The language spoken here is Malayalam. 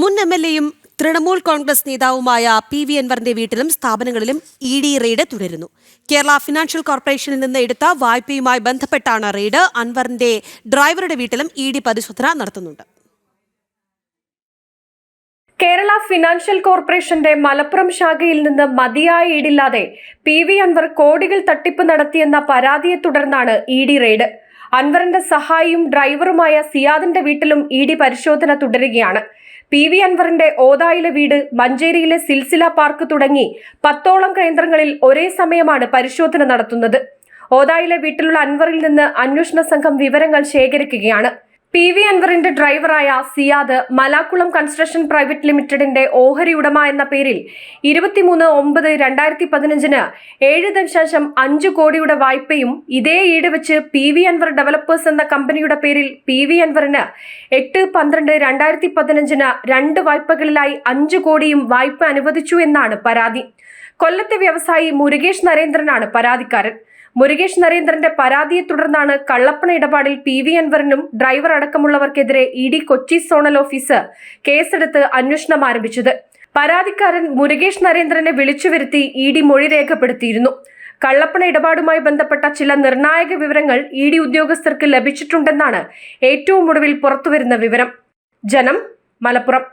മുൻ എംഎൽഎയും തൃണമൂൽ കോൺഗ്രസ് നേതാവുമായ PV അൻവറിന്റെ വീട്ടിലും സ്ഥാപനങ്ങളിലും ED റെയ്ഡ് തുടരുന്നു. കേരള ഫിനാൻഷ്യൽ കോർപ്പറേഷനിൽ നിന്ന് എടുത്ത വായ്പയുമായി ബന്ധപ്പെട്ടാണ് റെയ്ഡ്. അൻവറിന്റെ ഡ്രൈവറുടെ വീട്ടിലും ED പരിശോധന നടത്തുന്നുണ്ട്. കേരള ഫിനാൻഷ്യൽ കോർപ്പറേഷന്റെ മലപ്പുറം ശാഖയിൽ നിന്ന് മതിയായ ഈടില്ലാതെ PV അൻവർ കോടികൾ തട്ടിപ്പ് നടത്തിയെന്ന പരാതിയെ തുടർന്നാണ് ED റെയ്ഡ്. അൻവറിന്റെ സഹായിയും ഡ്രൈവറുമായ സിയാദിന്റെ വീട്ടിലും ED പരിശോധന തുടരുകയാണ്. PV അൻവറിന്റെ ഓദായിലെ വീട്, മഞ്ചേരിയിലെ സിൽസില പാർക്ക് തുടങ്ങി 10ഓളം കേന്ദ്രങ്ങളിൽ ഒരേ സമയമാണ് പരിശോധന നടത്തുന്നത്. ഓദായിലെ വീട്ടിലുള്ള അൻവറിൽ നിന്ന് അന്വേഷണ സംഘം വിവരങ്ങൾ ശേഖരിക്കുകയാണ്. PV അൻവറിന്റെ ഡ്രൈവറായ സിയാദ് മലാക്കുളം കൺസ്ട്രക്ഷൻ പ്രൈവറ്റ് ലിമിറ്റഡിന്റെ ഓഹരി ഉടമ എന്ന പേരിൽ 23/9/2015 7.5 കോടിയുടെ വായ്പയും ഇതേ ഈട് വെച്ച് PV അൻവർ ഡെവലപ്പേഴ്സ് എന്ന കമ്പനിയുടെ പേരിൽ PV അൻവറിന് 8/12/2015 2 വായ്പകളിലായി 5 കോടിയും വായ്പ അനുവദിച്ചു എന്നാണ് പരാതി. കൊല്ലത്തെ വ്യവസായി മുരുകേഷ് നരേന്ദ്രനാണ് പരാതിക്കാരൻ. മുരുകേഷ് നരേന്ദ്രന്റെ പരാതിയെ തുടർന്നാണ് കള്ളപ്പണ ഇടപാടിൽ PV അൻവറിനും ഡ്രൈവർ അടക്കമുള്ളവർക്കെതിരെ ED കൊച്ചി സോണൽ ഓഫീസ് കേസെടുത്ത് അന്വേഷണം ആരംഭിച്ചത്. പരാതിക്കാരൻ മുരുകേഷ് നരേന്ദ്രനെ വിളിച്ചുവരുത്തി ED മൊഴി രേഖപ്പെടുത്തിയിരുന്നു. കള്ളപ്പണ ഇടപാടുമായി ബന്ധപ്പെട്ട ചില നിർണായക വിവരങ്ങൾ ED ഉദ്യോഗസ്ഥർക്ക് ലഭിച്ചിട്ടുണ്ടെന്നാണ് ഏറ്റവും ഒടുവിൽ പുറത്തുവരുന്ന വിവരം. ജനം, മലപ്പുറം.